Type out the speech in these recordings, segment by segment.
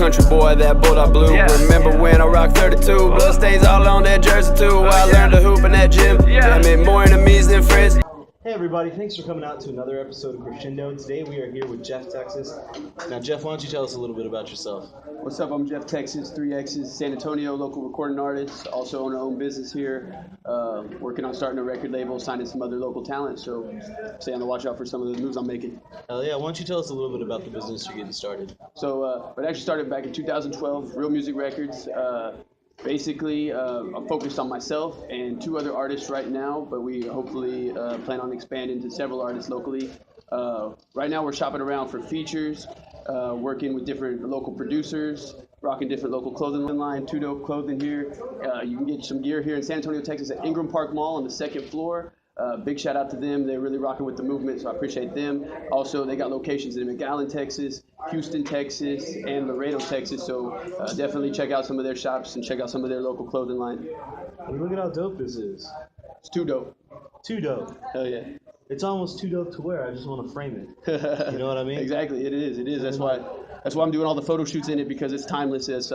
country boy, that bulldog blue. Remember when I rocked 32, bloodstains all on that jersey too. I learned to hoop in that gym. I made more enemies than friends. Hey everybody, thanks for coming out to another episode of Crescendo. Today we are here with Jeff Texxxas. Now Jeff, why don't you tell us a little bit about yourself? What's up, I'm Jeff Texxxas, 3X's, San Antonio, local recording artist. Also own my own business here. Working on starting a record label, signing some other local talent. So stay on the watch out for some of the moves I'm making. Hell yeah, why don't you tell us a little bit about the business you're getting started? So it actually started back in 2012, Real Music Records. Basically, I'm focused on myself and two other artists right now, but we hopefully plan on expanding to several artists locally. Right now, we're shopping around for features, working with different local producers, rocking different local clothing line, TdK Clothing here. You can get some gear here in San Antonio, Texas at Ingram Park Mall on the second floor. Big shout out to them. They're really rocking with the movement, so I appreciate them. Also, they got locations in McAllen, Texas, Houston, Texas, and Laredo, Texas. So definitely check out some of their shops and check out some of their local clothing line. I mean, look at how dope this is. It's too dope. Too dope. Hell yeah. It's almost too dope to wear. I just want to frame it. You know what I mean? Exactly. It is. That's why I'm doing all the photo shoots in it, because it's timeless. It's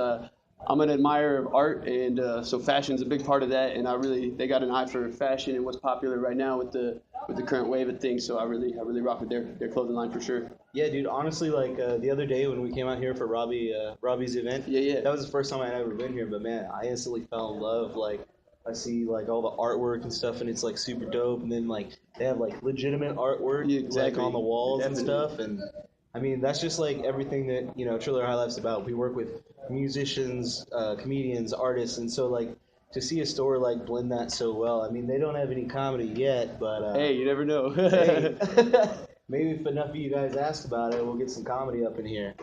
I'm an admirer of art, and so fashion's a big part of that. And they got an eye for fashion and what's popular right now with the current wave of things. So I really rock with their clothing line for sure. Yeah, dude. Honestly, like the other day when we came out here for Robbie's event, that was the first time I had ever been here. But man, I instantly fell in love. Like I see like all the artwork and stuff, and it's like super dope. And then like they have like legitimate artwork like on the walls and stuff. And I mean, that's just like everything that, you know, Triller High Life's about. We work with musicians, comedians, artists, and so like to see a store like blend that so well. I mean, they don't have any comedy yet, but hey, you never know. Hey, maybe if enough of you guys ask about it, we'll get some comedy up in here.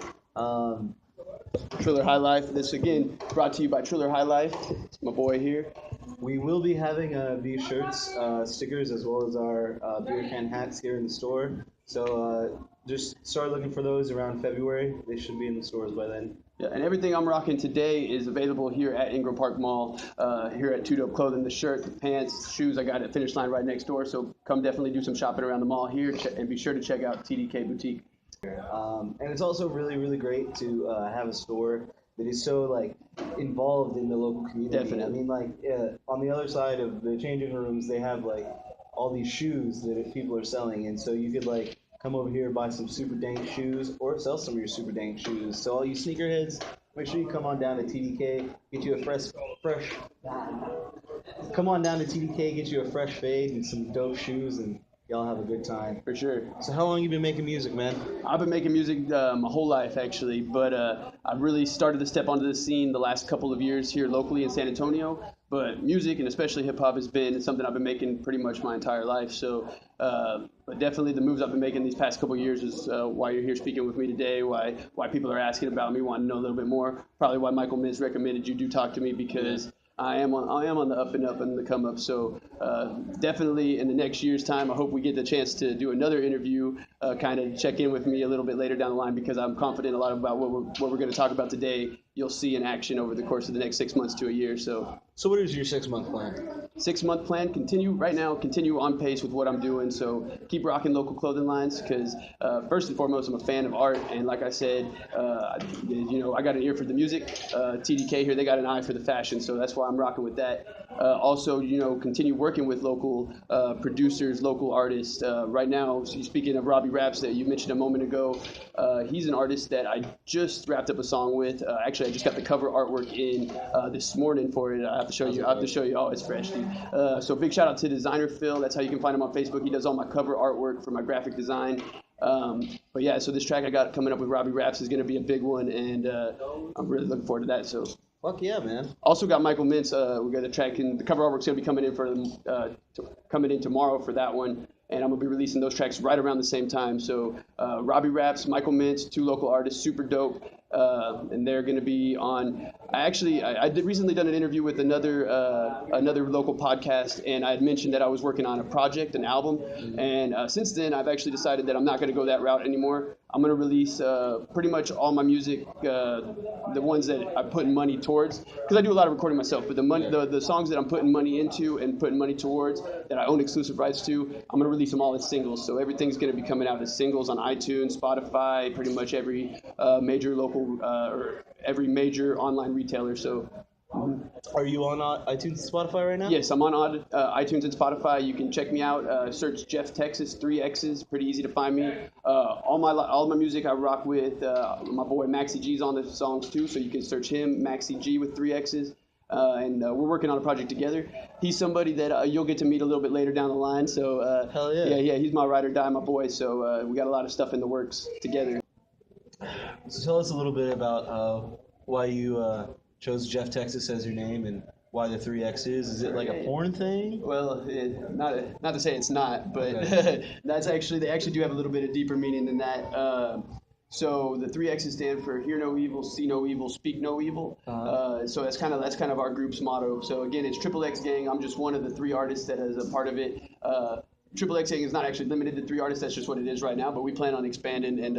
Triller High Life. This again brought to you by Triller High Life. It's my boy here. We will be having these shirts, stickers, as well as our beer can hats here in the store. So just start looking for those around February. They should be in the stores by then. Yeah, and everything I'm rocking today is available here at Ingram Park Mall, here at TdK Clothing, the shirt, the pants, the shoes. I got a Finish Line right next door, so come definitely do some shopping around the mall here, and be sure to check out TdK Boutique. And it's also really, really great to have a store that is so like involved in the local community. Definitely. I mean, like on the other side of the changing rooms, they have like all these shoes that people are selling, and so you could like come over here, buy some super dank shoes, or sell some of your super dank shoes. So all you sneakerheads, make sure you come on down to TdK, get you a come on down to TdK, get you a fresh fade and some dope shoes, and y'all have a good time. For sure. So how long you been making music, man? I've been making music my whole life, actually, but I've really started to step onto the scene the last couple of years here locally in San Antonio. But music, and especially hip-hop, has been something I've been making pretty much my entire life. So, but definitely the moves I've been making these past couple of years is why you're here speaking with me today, why people are asking about me, wanting to know a little bit more. Probably why Michael Mintz recommended you do talk to me, because I am on the up and up and the come up. So definitely in the next year's time, I hope we get the chance to do another interview, kind of check in with me a little bit later down the line, because I'm confident a lot about what we're going to talk about today. You'll see in action over the course of the next 6 months to a year. So what is your 6-month plan? 6-month plan, continue on pace with what I'm doing. So keep rocking local clothing lines, because first and foremost, I'm a fan of art. And like I said, I got an ear for the music. TdK here, they got an eye for the fashion. So that's why I'm rocking with that. Also, continue working with local producers, local artists. Right now, speaking of Robbie Raps that you mentioned a moment ago, he's an artist that I just wrapped up a song with. Actually, I just got the cover artwork in this morning for it. I have to show you. Oh, it's fresh, dude. So big shout out to Designer Phil. That's how you can find him on Facebook. He does all my cover artwork for my graphic design. But yeah, so this track I got coming up with Robbie Raps is going to be a big one, and I'm really looking forward to that. So. Fuck yeah, man. Also got Michael Mintz. We got a track, and the cover artwork's going to be coming in tomorrow for that one. And I'm going to be releasing those tracks right around the same time. So Robbie Raps, Michael Mintz, two local artists, super dope. And they're going to be on I did recently done an interview with another local podcast, and I had mentioned that I was working on a project, an album, and since then I've actually decided that I'm not going to go that route anymore. I'm going to release pretty much all my music, the ones that I'm putting money towards, because I do a lot of recording myself, but the songs that I'm putting money into and putting money towards, that I own exclusive rights to, I'm going to release them all as singles. So everything's going to be coming out as singles on iTunes, Spotify, pretty much every major local or every major online retailer. So. Are you on iTunes and Spotify right now? Yes, I'm on iTunes and Spotify. You can check me out. Search Jeff Texxxas, 3 X's. Pretty easy to find me. All my music I rock with. My boy Maxi G's on the songs too, so you can search him, Maxi G with 3 X's. And we're working on a project together. He's somebody that you'll get to meet a little bit later down the line. So hell yeah. Yeah, he's my ride or die, my boy. So we got a lot of stuff in the works together. So tell us a little bit about why you chose Jeff Texxxas as your name and why the 3 X's. Is it like a porn thing? Well, not to say it's not, but okay. They actually do have a little bit of deeper meaning than that. So the 3 X's stand for hear no evil, see no evil, speak no evil. So that's kind of our group's motto. So again, it's XXX Gang. I'm just one of the 3 artists that is a part of it. XXX Gang is not actually limited to 3 artists. That's just what it is right now. But we plan on expanding, and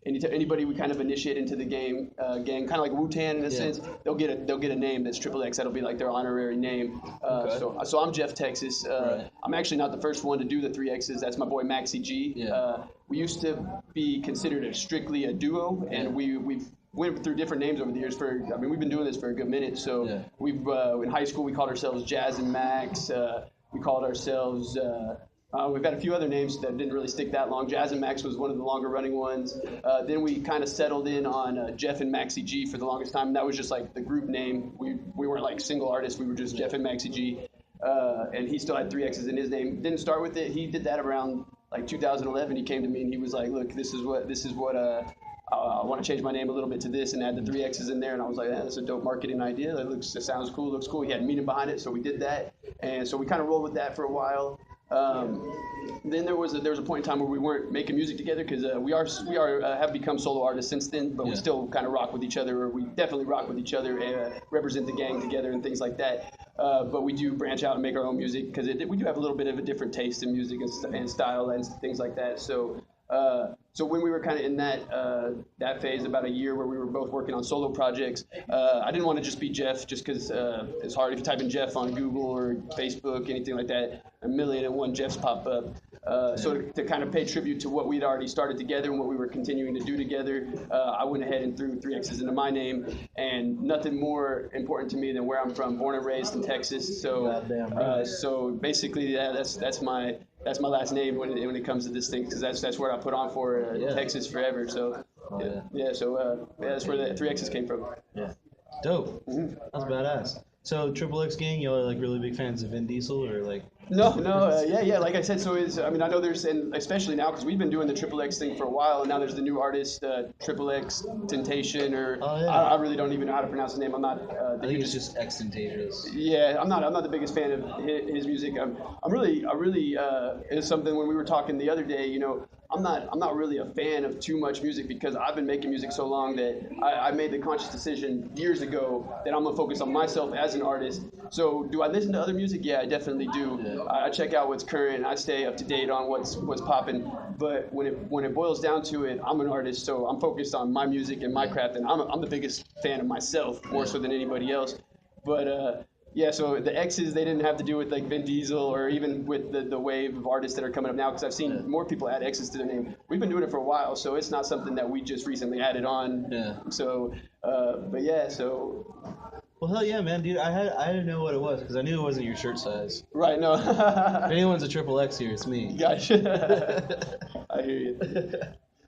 anybody we kind of initiate into the gang, kind of like Wu-Tang in a sense, they'll get a name that's XXX. That'll be like their honorary name. Okay. So I'm Jeff Texxxas. Right. I'm actually not the first one to do the 3 X's. That's my boy Maxi G. Yeah. We used to be considered strictly a duo, and we've went through different names over the years. We've been doing this for a good minute. So we've in high school we called ourselves Jazz and Max. We called ourselves. We've had a few other names that didn't really stick that long. Jazz and Max was one of the longer running ones. Then we kind of settled in on Jeff and Maxi G for the longest time. And that was just like the group name. We weren't like single artists. We were just Jeff and Maxi G. And he still had 3 X's in his name. Didn't start with it. He did that around like 2011. He came to me and he was like, look, this is what I want to change my name a little bit to this and add the 3 X's in there. And I was like, that's a dope marketing idea. It sounds cool, looks cool. He had meaning behind it, so we did that. And so we kind of rolled with that for a while. Then there was a point in time where we weren't making music together because we have become solo artists since then, but we still kind of rock with each other, or we definitely rock with each other and represent the gang together and things like that. But we do branch out and make our own music because we do have a little bit of a different taste in music and style and things like that. So when we were kind of in that phase, about a year where we were both working on solo projects, I didn't want to just be Jeff just because it's hard if you type in Jeff on Google or Facebook, anything like that, 1,000,001 Jeffs pop up. So to kind of pay tribute to what we'd already started together and what we were continuing to do together, I went ahead and threw 3 X's into my name, and nothing more important to me than where I'm from, born and raised in Texas. So basically, that's my last name when it comes to this thing, because that's where I put on for Texas forever. So that's where the 3 X's came from. Yeah, dope. Mm-hmm. That's badass. So XXX Gang, y'all are like really big fans of Vin Diesel, or like? No. Like I said, I know there's, and especially now because we've been doing the XXX thing for a while, and now there's the new artist, XXX Temptation, or I really don't even know how to pronounce his name. I'm not. I think it's just XXXTentacious. Yeah, I'm not the biggest fan of his music. I really it's something when we were talking the other day. I'm not really a fan of too much music because I've been making music so long that I made the conscious decision years ago that I'm gonna focus on myself as an artist. So do I listen to other music? Yeah, I definitely do. Yeah. I check out what's current. I stay up to date on what's popping. But when it boils down to it, I'm an artist, so I'm focused on my music and my craft, and I'm the biggest fan of myself more so than anybody else. But so the X's, they didn't have to do with like Vin Diesel or even with the wave of artists that are coming up now, because I've seen more people add X's to their name. We've been doing it for a while, so it's not something that we just recently added on. Yeah. So, Well, hell yeah, man, dude. I didn't know what it was because I knew it wasn't your shirt size. Right, no. If anyone's a XXX here, it's me. Gotcha. I hear you.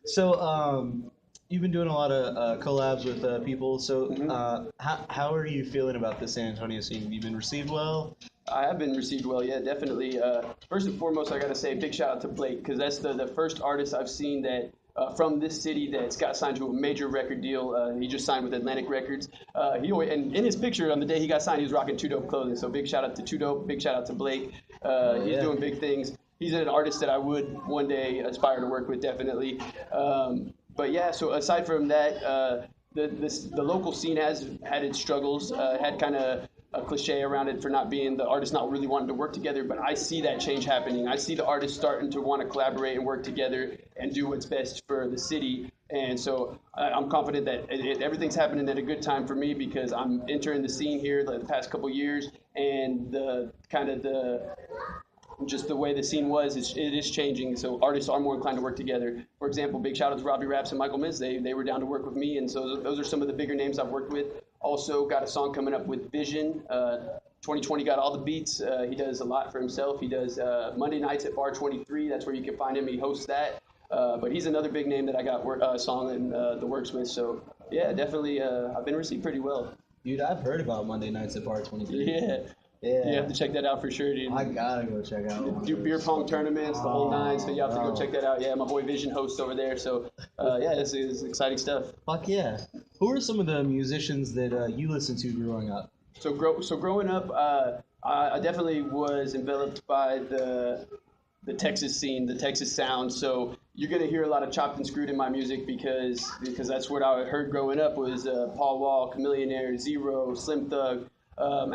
So, you've been doing a lot of collabs with people. So, how are you feeling about the San Antonio scene? Have you been received well? I have been received well, yeah, definitely. First and foremost, I got to say big shout out to Blake, because that's the first artist I've seen that from this city that's got signed to a major record deal. He just signed with Atlantic Records. And in his picture on the day he got signed, he was rocking Two Dope clothing. So big shout out to Two Dope, big shout out to Blake. He's doing big things. He's an artist that I would one day aspire to work with, definitely. But yeah, so aside from that, the local scene has had its struggles, had kind of a cliche around it for not being the artists not really wanting to work together, but I see that change happening. I see the artists starting to want to collaborate and work together and do what's best for the city. And so I'm confident that everything's happening at a good time for me because I'm entering the scene here the past couple years, and just the way the scene was, it is changing. So artists are more inclined to work together. For example, big shout out to Robbie Raps and Michael Mintz. They were down to work with me, and so those are some of the bigger names I've worked with. Also got a song coming up with Vision. 2020 got all the beats. He does a lot for himself. He does Monday nights at Bar 23. That's where you can find him. He hosts that. But he's another big name that I got a song in the works with. So yeah, definitely I've been received pretty well. Dude, I've heard about Monday nights at Bar 23. Yeah. Yeah. You have to check that out for sure, dude. I gotta go check out. Do beer pong tournaments, the whole nine, so you have to go check that out. Yeah, my boy Vision hosts over there, so yeah, it's exciting stuff. Fuck yeah. Who are some of the musicians that you listened to growing up? So growing up, I definitely was enveloped by the Texas scene, the Texas sound. So you're gonna hear a lot of chopped and screwed in my music because that's what I heard growing up was Paul Wall, Chamillionaire, Zero, Slim Thug.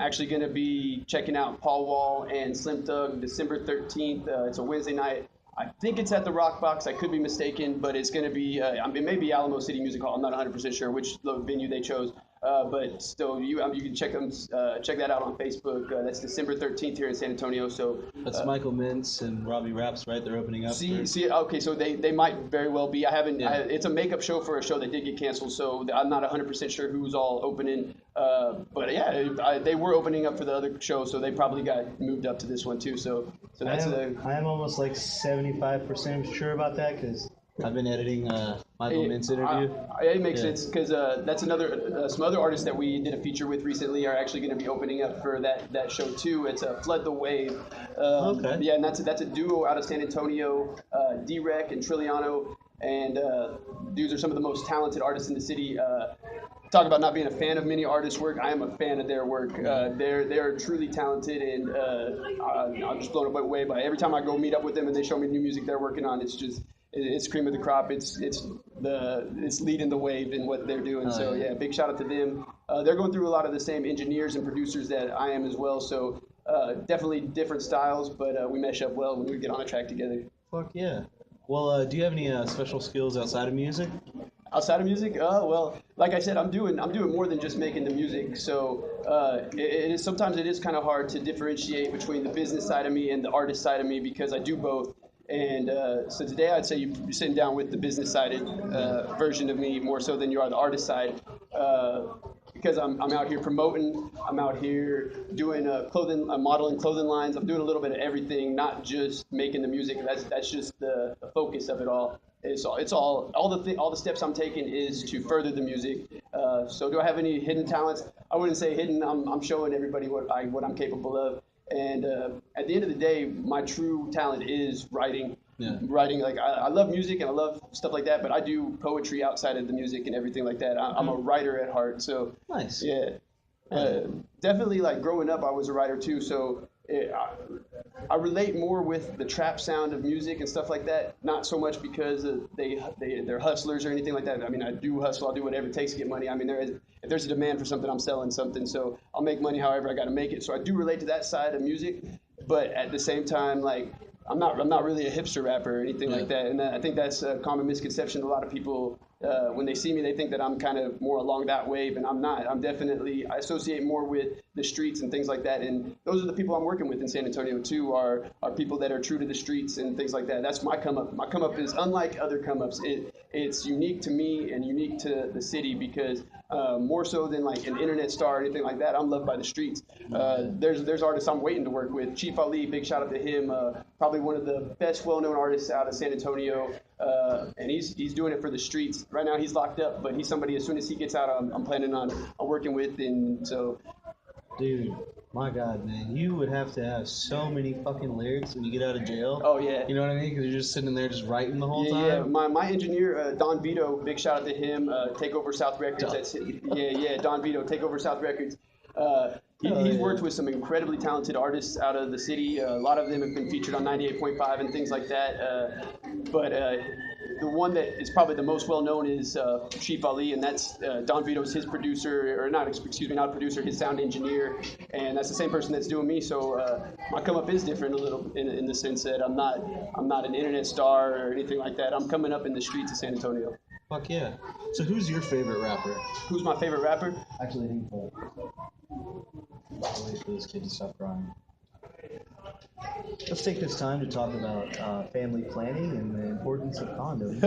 Actually going to be checking out Paul Wall and Slim Thug December 13th. It's a Wednesday night. I think it's at the Rock Box. I could be mistaken, but it's going to be, it may be Alamo City Music Hall. I'm not 100% sure which venue they chose. But still, you can check that out on Facebook. That's December 13th here in San Antonio. So that's Michael Mintz and Robbie Raps, right? They're opening up. Okay, so they might very well be. I haven't. Yeah. It's a makeup show for a show that did get canceled, so I'm not 100% sure who's all opening. But yeah, they were opening up for the other show, so they probably got moved up to this one too. So that's I am almost like 75% sure about that because I've been editing Michael Mintz interview. It makes sense because that's some other artists that we did a feature with recently are actually going to be opening up for that show too. It's Flood the Wave. Okay. Yeah, and that's a duo out of San Antonio, D-Rec and Trilliano, and dudes are some of the most talented artists in the city. Talk about not being a fan of many artists' work. I am a fan of their work. They're truly talented, and I'm just blown away by every time I go meet up with them and they show me new music they're working on. It's cream of the crop. It's leading the wave in what they're doing. So yeah, big shout out to them. They're going through a lot of the same engineers and producers that I am as well. So definitely different styles, but we mesh up well when we get on a track together. Fuck yeah. Well, do you have any special skills outside of music? Outside of music, well, like I said, I'm doing more than just making the music. So sometimes it is kind of hard to differentiate between the business side of me and the artist side of me because I do both. And so today I'd say you're sitting down with the business-sided version of me more so than you are the artist side, because I'm out here promoting, I'm out here doing modeling clothing lines. I'm doing a little bit of everything, not just making the music. That's just the focus of it all. It's all the steps I'm taking is to further the music. So do I have any hidden talents? I wouldn't say hidden. I'm showing everybody what I'm capable of. And at the end of the day, my true talent is writing. Yeah. Writing, like I love music and I love stuff like that, but I do poetry outside of the music and everything like that. I'm a writer at heart, so nice. Yeah, definitely. Like growing up, I was a writer too, so I relate more with the trap sound of music and stuff like that. Not so much because they're hustlers or anything like that. I mean, I do hustle. I'll do whatever it takes to get money. I mean, if there's a demand for something, I'm selling something. So I'll make money however I got to make it. So I do relate to that side of music, but at the same time, like I'm not really a hipster rapper or anything like that. And I think that's a common misconception. A lot of people, when they see me, they think that I'm kind of more along that wave, and I'm not. I associate more with the streets and things like that. And those are the people I'm working with in San Antonio too, are people that are true to the streets and things like that. That's my come up. My come up is unlike other come ups. It's unique to me and unique to the city because more so than like an internet star or anything like that, I'm loved by the streets. There's artists I'm waiting to work with. Chief Ali, big shout out to him. Probably one of the best well-known artists out of San Antonio. And he's doing it for the streets. Right now he's locked up, but he's somebody as soon as he gets out, I'm planning on working with. And so, dude, my God, man, you would have to have so many fucking lyrics when you get out of jail. Oh yeah, you know what I mean? Because you're just sitting there just writing the whole time. Yeah, my engineer Don Vito, big shout out to him. Take Over South Records. Don Vito, Take Over South Records. He's worked with some incredibly talented artists out of the city. A lot of them have been featured on 98.5 and things like that. But the one that is probably the most well known is Chief Ali, and that's Don Vito's his producer, or not producer, his sound engineer, and that's the same person that's doing me. So my come up is different a little in the sense that I'm not an internet star or anything like that. I'm coming up in the streets of San Antonio. Fuck yeah. So who's your favorite rapper? Who's my favorite rapper? Actually, I think I'll wait for this kid to stop crying. Let's take this time to talk about family planning and the importance of condoms.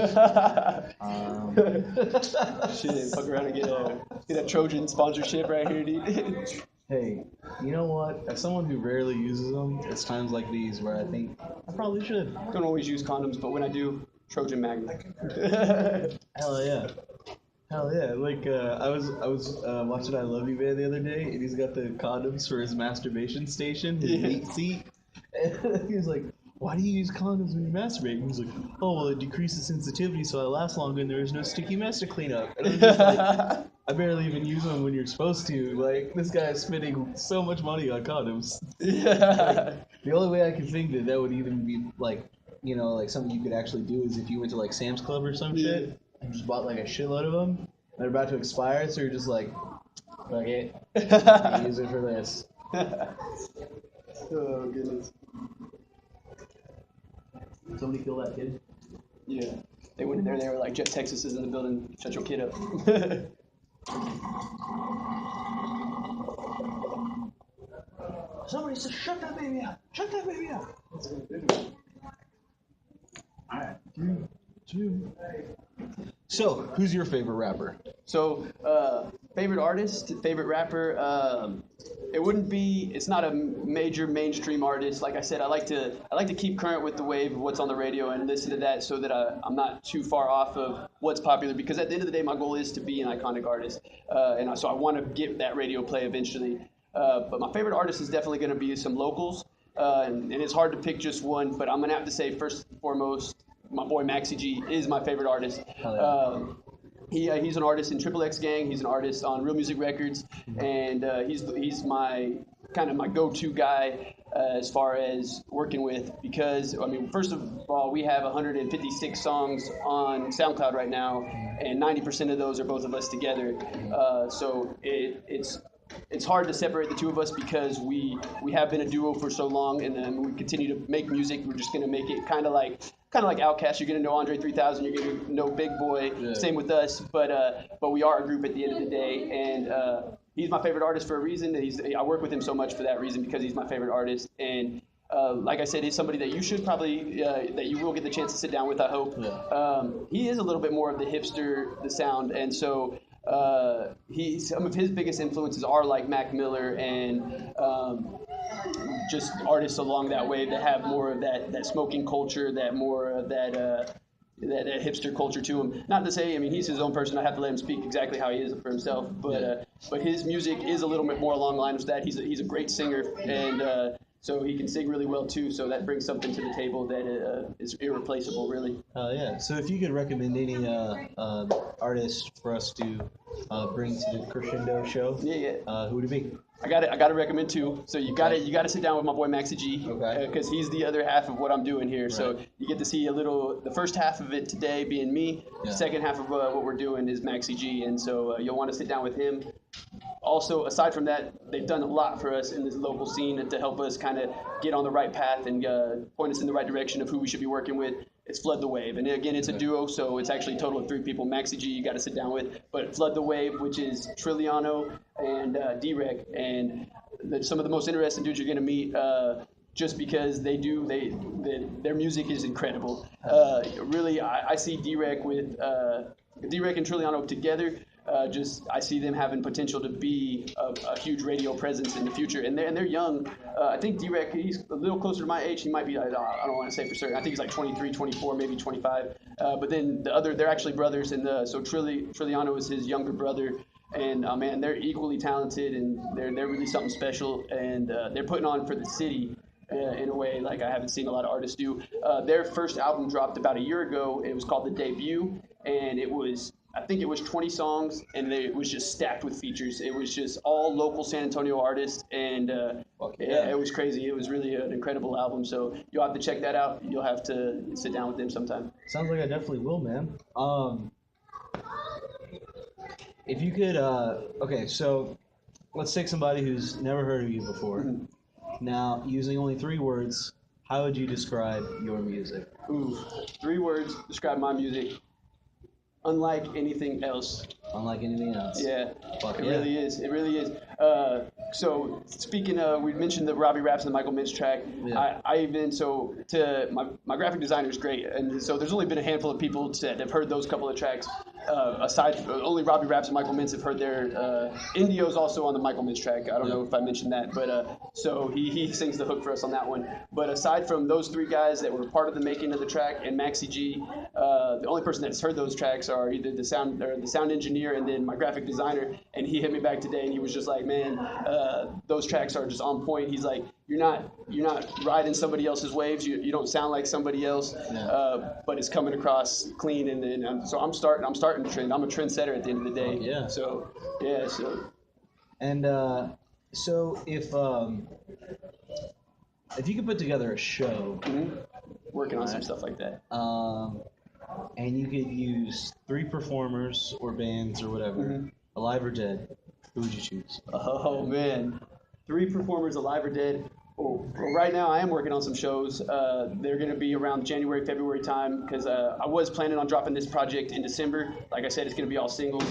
Shit, fuck around and get a Trojan sponsorship right here, dude. Hey, you know what? As someone who rarely uses them, it's times like these where I think I probably should. I don't always use condoms, but when I do, Trojan Magnum. Hell yeah. Hell yeah. Like, I was watching I Love You Man the other day, and he's got the condoms for his masturbation station, his meat seat. And he was like, why do you use condoms when you masturbate? And he's like, oh, well, it decreases sensitivity so I last longer and there's no sticky mess to clean up. And I'm just like, I barely even use them when you're supposed to. Like, this guy is spending so much money on condoms. Like, the only way I can think that would even be, like, you know, like something you could actually do is if you went to, like, Sam's Club or some shit and just bought, like, a shitload of them. They're about to expire, so you're just like, fuck it. Use it for this. Oh, goodness. Somebody kill that kid? Yeah. They went in there, they were like, Jeff Texxxas is in the building, shut your kid up. Somebody said, shut that baby up! Shut that baby up! Alright, 3, 2. So, who's your favorite rapper? So, favorite artist, favorite rapper, it's not a major mainstream artist. Like I said, I like to keep current with the wave of what's on the radio and listen to that so that I'm not too far off of what's popular, because at the end of the day, my goal is to be an iconic artist. So I want to get that radio play eventually. But my favorite artist is definitely going to be some locals. And it's hard to pick just one, but I'm going to have to say first and foremost, my boy Maxi G is my favorite artist. He's an artist in XXX Gang. He's an artist on Real Music Records, and he's my kind of my go-to guy as far as working with, because I mean, first of all, we have 156 songs on SoundCloud right now, and 90% of those are both of us together. So it's hard to separate the two of us because we have been a duo for so long, and then we continue to make music. We're just gonna make it kind of like Outkast. You're gonna know Andre 3000. You're gonna know Big Boy. Yeah. Same with us, but we are a group at the end of the day, and he's my favorite artist for a reason. I work with him so much for that reason, because he's my favorite artist. And like I said, he's somebody that you should probably that you will get the chance to sit down with, I hope. Yeah. He is a little bit more of the hipster, the sound, and so. Some of his biggest influences are like Mac Miller and just artists along that way that have more of that smoking culture, that more of that hipster culture to him. Not to say, I mean, he's his own person. I have to let him speak exactly how he is for himself. But his music is a little bit more along the lines of that. He's a great singer, and so he can sing really well too. So that brings something to the table that is irreplaceable, really. Yeah. So if you could recommend any artist for us to bring to the Crescendo show, who would it be? I got to recommend two. So you got to sit down with my boy Maxi G, because he's the other half of what I'm doing here. Right. So you get to see the first half of it today being me. Yeah. The second half of what we're doing is Maxi G, and so you'll want to sit down with him. Also, aside from that, they've done a lot for us in this local scene to help us kind of get on the right path and point us in the right direction of who we should be working with. It's Flood the Wave. And again, it's a duo, so it's actually a total of 3 people. Maxi G, you got to sit down with. But Flood the Wave, which is Trilliano and D-Rec. And some of the most interesting dudes you're going to meet, just because their music is incredible. Really, I see D-Rec and Trilliano together. I see them having potential to be a huge radio presence in the future, and they're young. I think D-Rec, he's a little closer to my age. He might be, I don't want to say for certain. I think he's like 23, 24, maybe 25. But then they're actually brothers, and so Trilliano is his younger brother, and man, they're equally talented, and they're really something special, and they're putting on for the city. In a way like I haven't seen a lot of artists do. Their first album dropped about a year ago. It was called The Debut, and it was I think it was 20 songs, and it was just stacked with features. It was just all local San Antonio artists, and it was crazy. It was really an incredible album. So you'll have to check that out. You'll have to sit down with them sometime. Sounds like I definitely will, man. If you could, okay, so let's take somebody who's never heard of you before. Mm-hmm. Now, using only 3 words, how would you describe your music? Ooh, 3 words describe my music. Unlike anything else. Unlike anything else. Yeah, really is. It really is. So speaking of, we mentioned the Robbie Raps and the Michael Mintz track. Yeah. My graphic designer is great, and so there's only been a handful of people that have heard those couple of tracks. Aside from only Robbie Raps and Michael Mintz have heard their Indio's also on the Michael Mintz track. I don't know if I mentioned that, but so he sings the hook for us on that one. But aside from those 3 guys that were part of the making of the track and Maxi G, the only person that's heard those tracks are either the sound engineer and then my graphic designer. And he hit me back today and he was just like, man, those tracks are just on point. He's like, you're not riding somebody else's waves. You don't sound like somebody else, but it's coming across clean. And so I'm starting the trend. I'm a trendsetter at the end of the day. Yeah. So yeah. So. And so if you could put together a show, working on some stuff like that, and you could use 3 performers or bands or whatever, alive or dead, who would you choose? Oh man. 3 performers, alive or dead. Oh, well, right now I am working on some shows. They're going to be around January, February time because I was planning on dropping this project in December. Like I said, it's going to be all singles.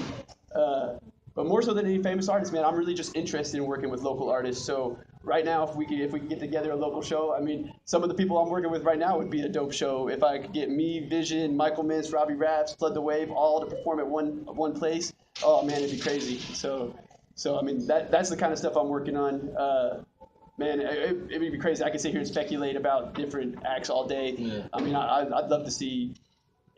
But more so than any famous artist, man, I'm really just interested in working with local artists. So right now, if we could get together a local show, I mean, some of the people I'm working with right now would be a dope show. If I could get me, Vision, Michael Mintz, Robbie Raps, Flood the Wave, all to perform at one place, oh man, it'd be crazy. So I mean, that's the kind of stuff I'm working on. Man, it'd be crazy. I could sit here and speculate about different acts all day. Yeah. I mean, I'd love to see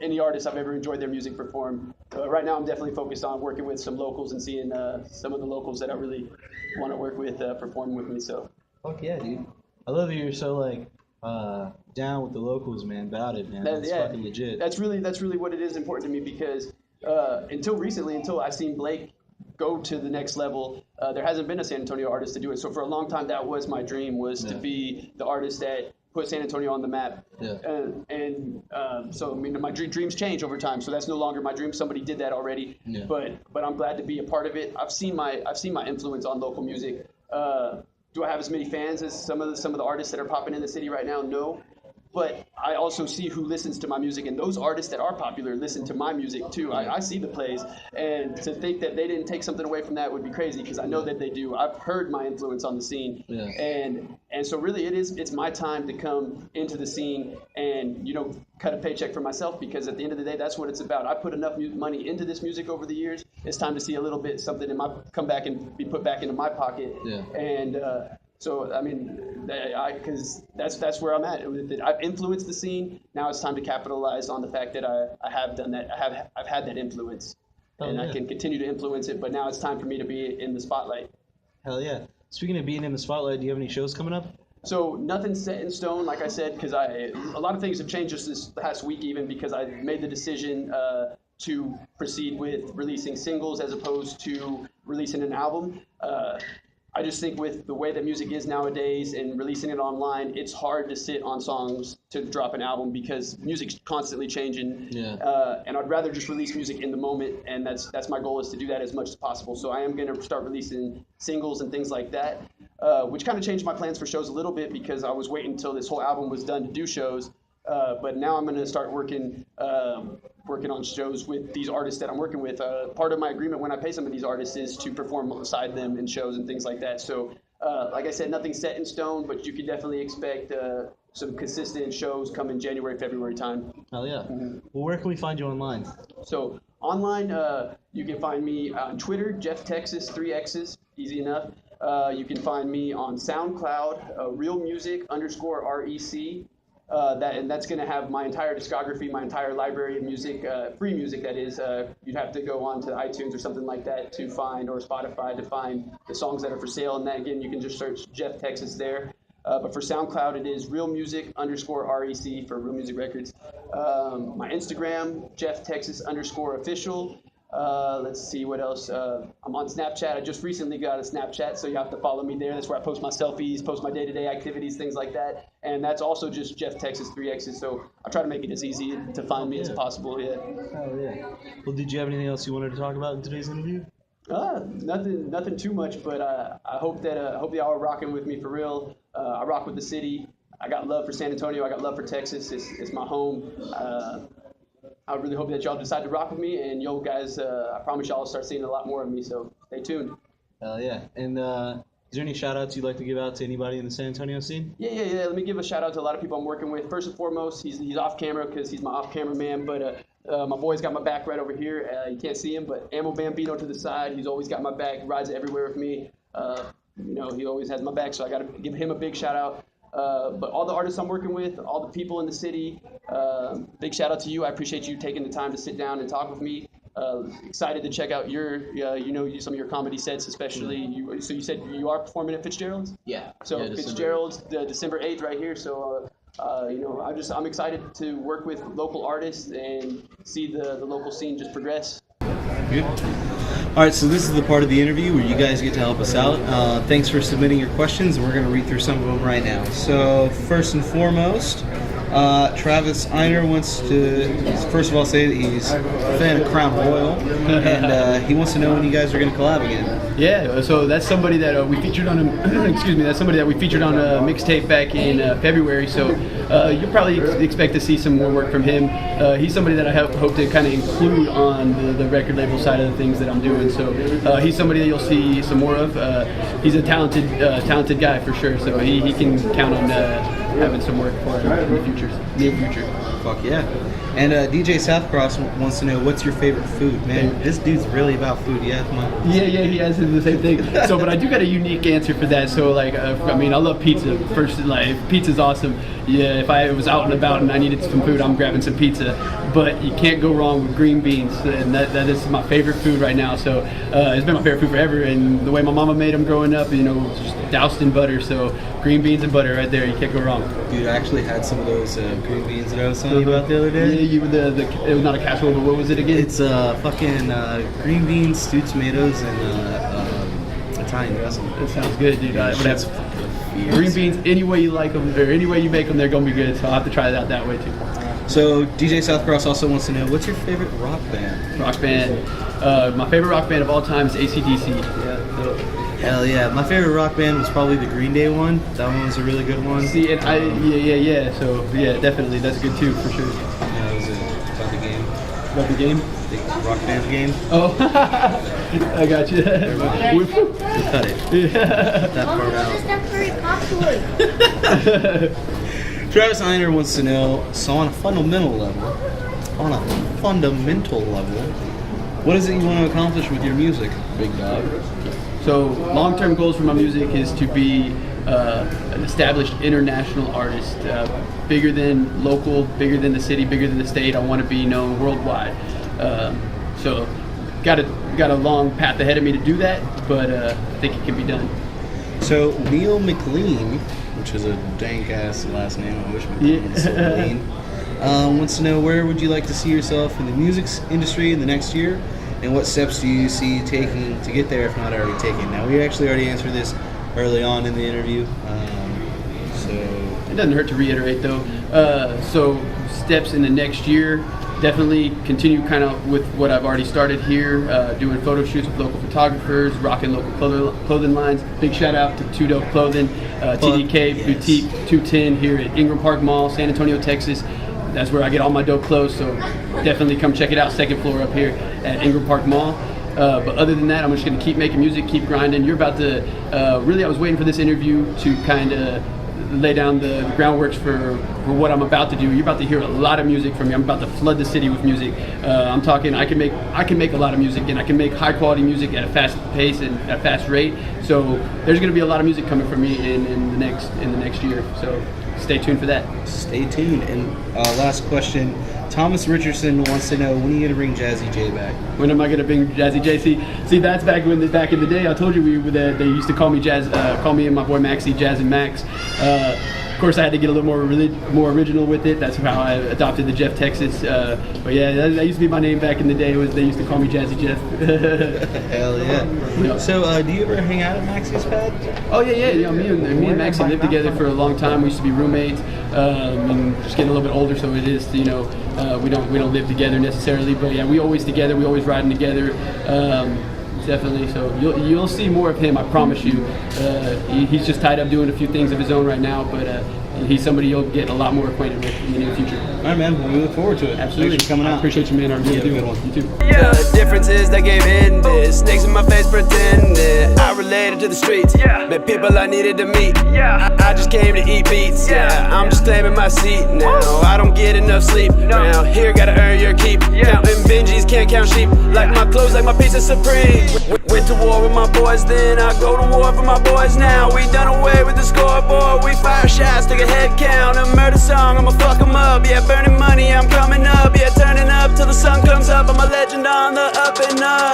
any artist I've ever enjoyed their music perform. Right now, I'm definitely focused on working with some locals and seeing some of the locals that I really want to work with perform with me. So. Fuck yeah, dude. I love that you're so like down with the locals, man. About it, man. That's fucking legit. That's really what it is important to me because until recently, until I've seen Blake go to the next level, there hasn't been a San Antonio artist to do it. So for a long time, that was my dream, was to be the artist that put San Antonio on the map. Yeah. So I mean, my dreams change over time. So that's no longer my dream. Somebody did that already. Yeah. But I'm glad to be a part of it. I've seen my influence on local music. Do I have as many fans as some of the artists that are popping in the city right now? No. But I also see who listens to my music, and those artists that are popular listen to my music too. I see the plays, and to think that they didn't take something away from that would be crazy because I know that they do. I've heard my influence on the scene, and so really it's my time to come into the scene and cut a paycheck for myself because at the end of the day that's what it's about. I put enough money into this music over the years. It's time to see a little bit something come back and be put back into my pocket, and. So I mean, because that's where I'm at. I've influenced the scene. Now it's time to capitalize on the fact that I have done that. I've had that influence, and I can continue to influence it. But now it's time for me to be in the spotlight. Hell yeah! Speaking of being in the spotlight, do you have any shows coming up? So nothing's set in stone, like I said, because a lot of things have changed just this past week, even because I made the decision to proceed with releasing singles as opposed to releasing an album. I just think with the way that music is nowadays and releasing it online, it's hard to sit on songs to drop an album because music's constantly changing. Yeah. And I'd rather just release music in the moment, and that's my goal, is to do that as much as possible. So I am going to start releasing singles and things like that, which kind of changed my plans for shows a little bit because I was waiting until this whole album was done to do shows. But now I'm going to start working on shows with these artists that I'm working with. Part of my agreement when I pay some of these artists is to perform alongside them in shows and things like that. So, like I said, nothing's set in stone, but you can definitely expect some consistent shows coming January, February time. Hell yeah. Mm-hmm. Well, where can we find you online? So, online, you can find me on Twitter, Jeff Texxxas, 3 X's, easy enough. You can find me on SoundCloud, realmusic_REC. And that's going to have my entire discography, my entire library of music, free music that is. You'd have to go on to iTunes or something like that to find, or Spotify to find the songs that are for sale. And that, again, you can just search Jeff Texxxas there. But for SoundCloud, it is realmusic_REC for Real Music Records. My Instagram, Jeff Texxxas _official. Let's see what else. I'm on Snapchat. I just recently got a Snapchat, so you have to follow me there. That's where I post my selfies, post my day-to-day activities, things like that. And that's also just Jeff Texxxas 3X's. So I try to make it as easy to find me as possible. Yeah. Oh yeah. Well, did you have anything else you wanted to talk about in today's interview? Nothing too much, but I hope that y'all are rocking with me for real. I rock with the city. I got love for San Antonio. I got love for Texas. It's my home. I really hope that y'all decide to rock with me, and yo guys, I promise y'all will start seeing a lot more of me, so stay tuned. Yeah. And is there any shout-outs you'd like to give out to anybody in the San Antonio scene? Yeah. Let me give a shout-out to a lot of people I'm working with. First and foremost, he's off camera because he's my off-camera man, but my boy's got my back right over here. You can't see him, but Ammo Bambino to the side. He's always got my back, rides everywhere with me. He always has my back, so I got to give him a big shout-out. But all the artists I'm working with, all the people in the city, big shout out to you. I appreciate you taking the time to sit down and talk with me. Excited to check out some of your comedy sets, especially. So you said you are performing at Fitzgerald's? Yeah. So yeah, Fitzgerald's, December 8th right here. So, I'm excited to work with local artists and see the local scene just progress. Good. All right, so this is the part of the interview where you guys get to help us out. Thanks for submitting your questions, and we're going to read through some of them right now. So first and foremost, Travis Einer wants to, first of all, say that he's a fan of Crown Royal, and he wants to know when you guys are going to collab again. Yeah, so that's somebody that we featured on that's somebody that we featured on a mixtape back in February. So you'll probably expect to see some more work from him. He's somebody that I hope to kind of include on the record label side of the things that I'm doing. So he's somebody that you'll see some more of. He's a talented guy for sure. So he can count on having some work for him in the near future. Fuck yeah. And DJ Southcross wants to know, what's your favorite food? Man, this dude's really about food. Yeah, come on. Yeah, he has the same thing. So, but I do got a unique answer for that. So, I love pizza. First, pizza's awesome. Yeah, if I was out and about and I needed some food, I'm grabbing some pizza. But you can't go wrong with green beans, and that is my favorite food right now. So, it's been my favorite food forever. And the way my mama made them growing up, just doused in butter. So, green beans and butter right there. You can't go wrong. Dude, I actually had some of those green beans that I was telling you about the other day. Yeah, it was not a casserole, but what was it again? It's fucking green beans, stewed tomatoes, and Italian dressing. That sounds good, dude. Green beans, any way you like them, or any way you make them, they're gonna be good. So I'll have to try it out that way too. So DJ Southcross also wants to know, what's your favorite rock band? Rock band. My favorite rock band of all time is AC/DC. Yeah. Hell yeah. My favorite rock band was probably the Green Day one. That one was a really good one. See, and yeah. So yeah, definitely, that's good too, for sure. Yeah, that was it. About the game. About the game? The rock band game. Oh, I got you. We cut it. Yeah. That part out. Travis Einer wants to know, so on a fundamental level, what is it you want to accomplish with your music, big dog? So long-term goals for my music is to be an established international artist, bigger than local, bigger than the city, bigger than the state. I want to be known worldwide. So got a long path ahead of me to do that, but I think it can be done. So Neil McLean, which is a dank-ass last name, I wish McLean was so clean, wants to know, where would you like to see yourself in the music industry in the next year? And what steps do you see taking to get there, if not already taken? Now, we actually already answered this early on in the interview, so... It doesn't hurt to reiterate, though. So, steps in the next year, definitely continue kind of with what I've already started here, doing photo shoots with local photographers, rocking local clothing lines. Big shout out to Two Dope Clothing, TdK Boutique 210 here at Ingram Park Mall, San Antonio, Texas. That's where I get all my dope clothes, so definitely come check it out, second floor up here at Ingram Park Mall. But other than that, I'm just going to keep making music, keep grinding. You're about to, really I was waiting for this interview to kind of lay down the groundworks for what I'm about to do. You're about to hear a lot of music from me. I'm about to flood the city with music. I'm talking, I can make a lot of music, and I can make high quality music at a fast pace and at a fast rate. So there's going to be a lot of music coming from me in the next year. So stay tuned for that. Stay tuned. And last question, Thomas Richardson wants to know, when are you going to bring Jazzy J back? When am I going to bring Jazzy J? See, that's back in the day. I told you they used to call me Jazz, call me and my boy Maxie Jazz and Max. Of course, I had to get a little more original with it. That's how I adopted the Jeff Texxxas. But yeah, that used to be my name back in the day. They used to call me Jazzy Jeff. Hell yeah. So do you ever hang out at Maxie's pad? Oh yeah. Me and Maxie lived together for a long time. We used to be roommates. And just getting a little bit older, so it is, we don't live together necessarily. But yeah, we always together. We always riding together. Definitely. So you'll see more of him, I promise you. He's just tied up doing a few things of his own right now, but he's somebody you'll get a lot more acquainted with in the near future. All right, man. Well, we look forward to it. Absolutely. Thanks for coming out. I appreciate you, man. I really do. Good one. You too. Yeah, the difference is they gave in this. Snakes in my face pretending. I related to the streets. Yeah. Met people I needed to meet. Yeah. I just came to eat beats. Yeah. I'm just claiming my seat now. I don't get enough sleep. Now here gotta earn your keep. Counting Benjis, can't count sheep. Like my clothes, like my pizza supreme. Went to war with my boys, then I go to war for my boys now. We done away with the scoreboard. We fire shots, take a head count. A murder song, I'ma fuck 'em up. Yeah, burning money, I'm coming up. Yeah, turning up till the sun comes up. I'm a legend on the up and up.